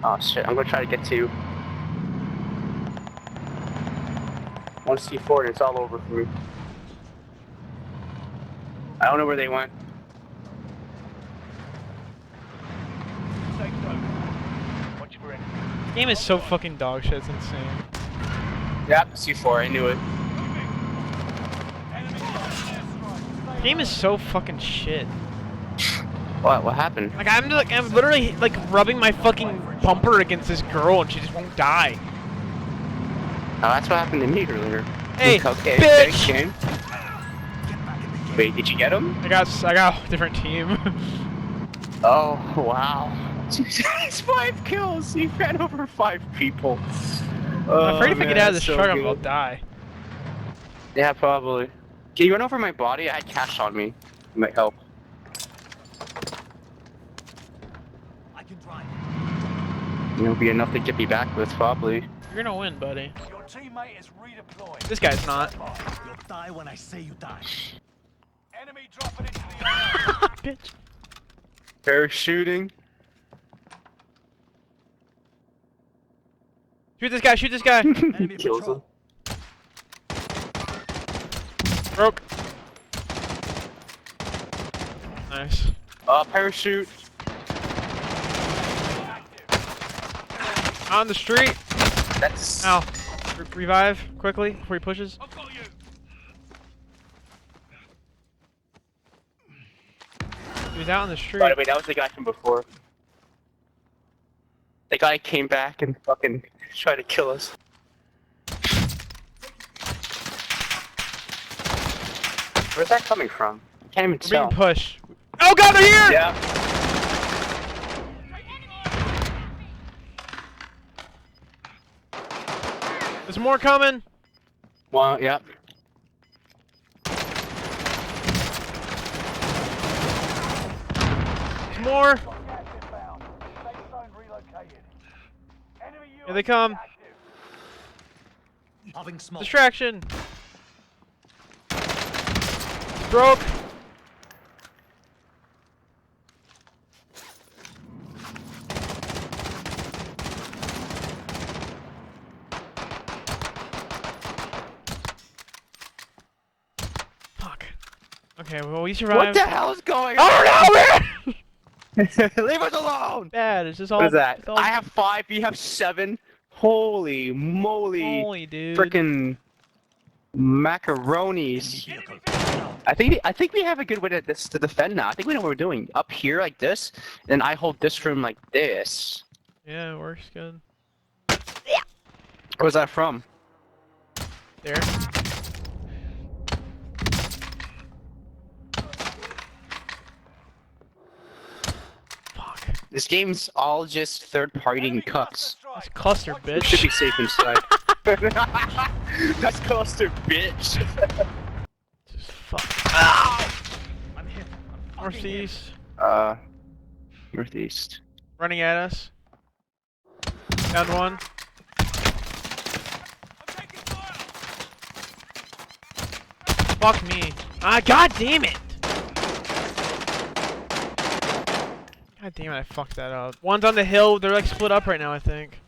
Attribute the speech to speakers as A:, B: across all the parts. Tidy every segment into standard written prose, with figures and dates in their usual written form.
A: Oh shit, I'm gonna try to get to you. One C4 and it's all over for me. I don't know where they went.
B: This game is so fucking dog shit, it's insane.
A: Yeah, C4, I knew it.
B: The game is so fucking shit.
A: What happened?
B: Like I'm literally like rubbing my fucking bumper against this girl and she just won't die.
A: Oh, that's what happened to me earlier.
B: Hey,
A: okay,
B: bitch!
A: okay. Wait, did you get him?
B: I got a different team.
A: Oh, wow. He's 5 kills. He ran over 5 people. Oh,
B: I'm afraid if I get out of this
A: so
B: truck,
A: good.
B: I'll die.
A: Yeah, probably. Can you run over my body? I had cash on me. It might help.
C: I can drive.
A: It'll be enough to get me back with, probably.
B: You're gonna win, buddy.
C: Your teammate is redeployed.
B: This guy's not.
C: You'll die when I say you die. Enemy dropping into the area.
B: Bitch.
A: Parachuting.
B: Shoot this guy, shoot this guy!
C: Enemy
A: Kills him.
C: patrol.
B: Broke. Nice.
A: Parachute.
B: On the street!
A: That's...
B: Ow. Revive, quickly, before he pushes.
C: I've got you.
B: He was out on the street.
A: By the way, that was the guy from before. The guy came back and fucking tried to kill us. Where's that coming from? I can't even
B: We're
A: tell.
B: being pushed. Oh god, they're here!
A: Yeah.
B: There's more coming!
A: Well, yeah.
B: There's more! Here they come!
C: Having smoke.
B: Distraction! Broke! Fuck. Okay, well we survived.
A: What the hell is going on?
B: I don't know, man!
A: Leave us alone!
B: Bad, it's just all.
A: What is that?
B: it's all
A: I have 5, you have 7. Holy moly.
B: holy, dude.
A: Frickin' macaronis. I think we have a good way to defend now. I think we know what we're doing. Up here like this, then I hold this room like this.
B: Yeah, it works good.
A: Where's that from?
B: There. Fuck.
A: This game's all just third-party cucks.
B: That's cluster,
A: We should
B: bitch.
A: be safe inside. That's cluster, bitch.
B: Just fuck.
C: I'm hit. I'm fucking hit.
B: Northeast.
A: Northeast.
B: Running at us. Down one.
C: I'm taking fire.
B: Fuck me. Ah, god damn it! God damn it, I fucked that up. One's on the hill, they're like split up right now, I think.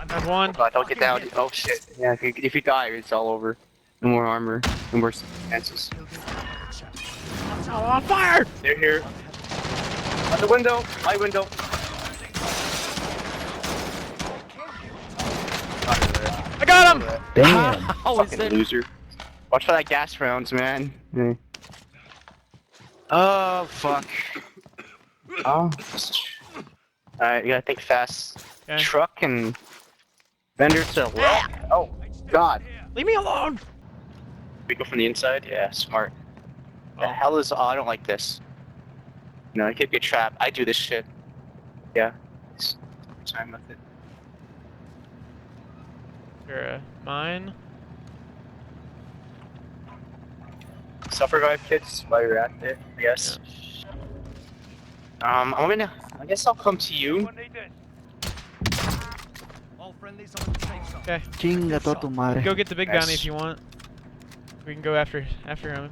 B: There's one.
A: Oh god, don't get down. Oh shit. Yeah, if you die, it's all over. No more armor, no more chances.
B: Oh, on fire!
A: They're here. At the window, my window.
B: I got him!
A: Damn.
B: Oh,
A: Fucking loser. Watch for that gas rounds, man. Yeah. Oh, fuck. Oh. Alright, you gotta think fast.
B: Okay.
A: Truck and vendor to the left. Oh, god.
B: Leave me alone!
A: We go from the inside? Yeah, smart. The
B: Oh.
A: hell is... Oh, I don't like this. No, it could be a trap. I do this shit. Yeah. It's time with it.
B: You're mine.
A: Self-revive kits while you're at it, I guess. I'm gonna... I guess I'll come to you.
C: All friendlies on the safe zone.
B: Okay.
D: Chinga toda tu madre.
B: Go get the big
A: Nice.
B: bounty if you want. We can go after him.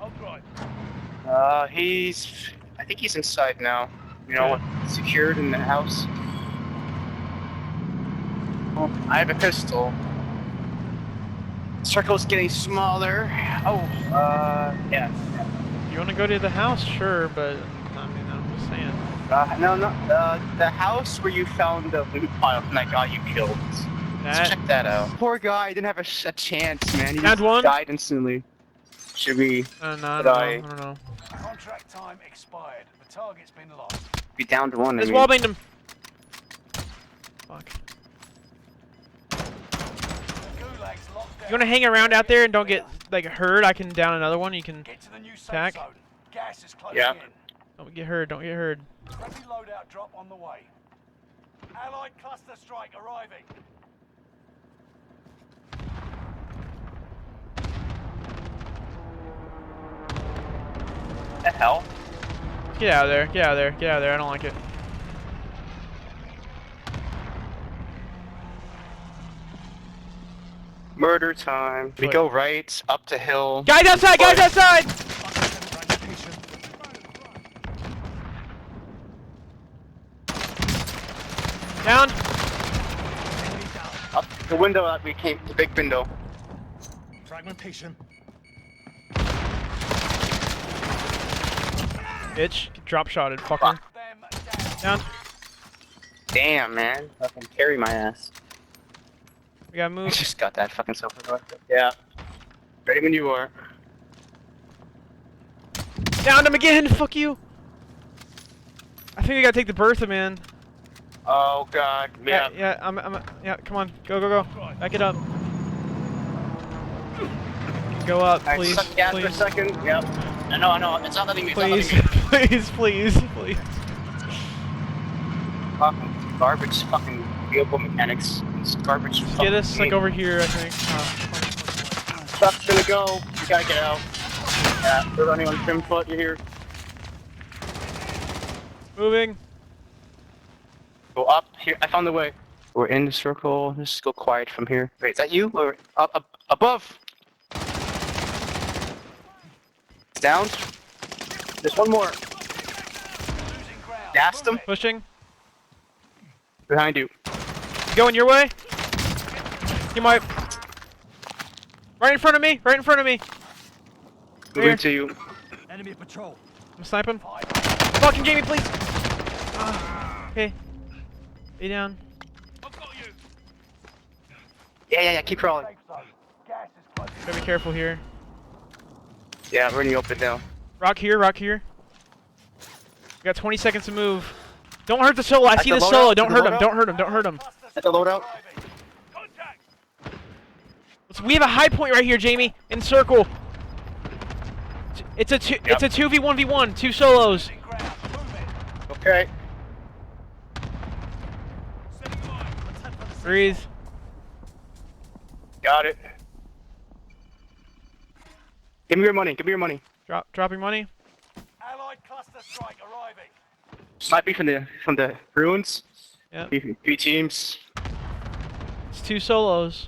C: I'll drive.
A: He's... I think he's inside now. You know,
B: Okay.
A: secured in the house. Oh, I have a pistol. Circle's getting smaller. Oh, yeah.
B: You want to go to the house? Sure, but I mean, I'm just saying.
A: No, the house where you found the loot pile from that guy you killed. Let's
B: That.
A: check that out. Poor guy didn't have a chance, man. He
B: Downed
A: just
B: one.
A: died instantly. Should we
B: I don't know. I
A: Did
B: don't know.
C: Contract time expired. The target's been lost.
A: be down to one?
B: Just wallbanged him. Fuck.
C: Gulag's locked down.
B: You want to hang around out there and don't get like hurt? I can down another one. You can.
C: Get to the new safe
B: Attack.
C: zone. Gas is closing
A: Yeah.
C: in.
B: Don't get hurt. Don't get hurt.
C: Friendly loadout drop on the way. Allied cluster strike arriving.
A: The hell?
B: Get out of there. Get out of there. Get out of there. I don't like it.
A: Murder time. We
B: What?
A: go right up the hill.
B: Guys outside! Guys outside! Down.
A: Up the window that we came. The big window.
C: Fragmentation.
B: Bitch. Drop shotted, fucker.
C: Them down.
B: Down.
A: Damn, man. Fucking carry my ass.
B: We gotta
A: I
B: move.
A: just got that fucking sofa. Yeah. Ready when you are.
B: Down him again! Fuck you! I think we gotta take the Bertha, man.
A: Oh god. Yeah.
B: Yeah, come on. Go, go, go. Back it up. Go up,
A: I
B: please.
A: sucked gas for a
B: Please.
A: second. Yep. I know. It's not letting me. It's not
B: Please,
A: letting me.
B: please.
A: Fucking garbage. Fucking vehicle mechanics. It's garbage.
B: Get us like over here, I think.
A: Truck's gonna go. You gotta get out. Yeah. We're running on trim foot. You hear?
B: Moving.
A: Go up here. I found the way. We're in the circle. Just go quiet from here. Wait, is that you? Or up above? It's down. There's one more.
C: Losing ground.
A: Gassed him.
B: Pushing.
A: Behind you.
B: Going your way. You might. Right in front of me. Right in front of me.
A: Moving
B: Here.
A: to you.
C: Enemy patrol.
B: I'm sniping. Fucking Jamie, please. Okay. Stay down.
C: I've got you.
A: Yeah. Keep crawling.
C: Safe zone. Gas is closing.
B: Gotta be careful here.
A: Yeah, we're in the open now.
B: Rock here. Rock here. We got 20 seconds to move. Don't hurt the solo. I
A: At
B: see
A: the
B: the
A: loadout?
B: solo.
A: At
B: Don't
A: the
B: hurt him.
A: loadout?
B: Don't hurt him. Don't hurt him.
C: Cluster
A: At the
C: strike
A: loadout?
C: arriving. Contact.
B: We have a high point right here, Jamie. In circle. It's a two.
A: Yep.
B: It's a 2v1v1. Two solos.
C: Losing ground. Move it.
A: Okay.
C: Setting line. Let's head for the safe
B: Breathe.
C: zone.
A: Got it. Give me your money. Give me your money.
B: Dropping money.
C: Allied cluster strike arriving.
A: Sniping from the ruins.
B: Yep.
A: Three teams.
B: It's two solos.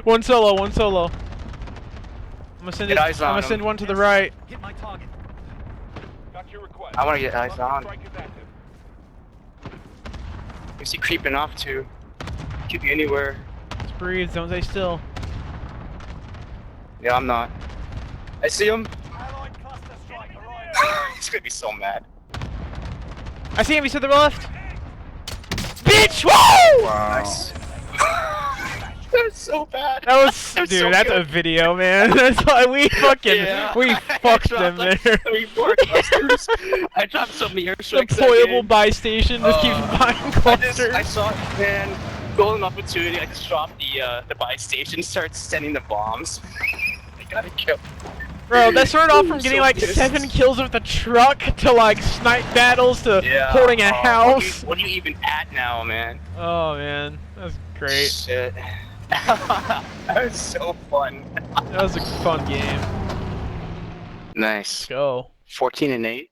B: One solo. One solo. I'm gonna send
A: Get
B: it.
A: eyes
B: I'm
A: on
B: gonna send
A: him.
B: one to the right.
C: Hit my target. Got your request.
A: I want to get eyes on.
C: Strike is active.
A: Is he creeping off too? Could be anywhere.
B: Just breathe. Don't stay still.
A: Yeah, I'm not. I see him.
C: Allied cluster strike arriving.
A: He's gonna be so mad.
B: I see him. He's to the left. Bitch! Woo!
A: Nice. That's so bad.
B: That was,
A: That was
B: dude.
A: so
B: That's
A: good.
B: a video, man. That's why we fucking we
A: I
B: fucked
A: dropped
B: them
A: like
B: there.
A: 3, 4 clusters. I dropped so many airstrikes. that
B: Deployable
A: game.
B: buy station. Just keep buying
A: I
B: clusters.
A: saw it, man. Golden opportunity. I just dropped the buy station. Start sending the bombs. I gotta kill.
B: Bro, that started off from
A: I'm
B: getting
A: so
B: like
A: pissed.
B: 7 kills with the truck to like snipe battles to holding a house.
A: What are you even at now, man?
B: Oh man, that's great.
A: Shit. That was so fun.
B: That was a fun game.
A: Nice.
B: Let's go.
A: 14-8.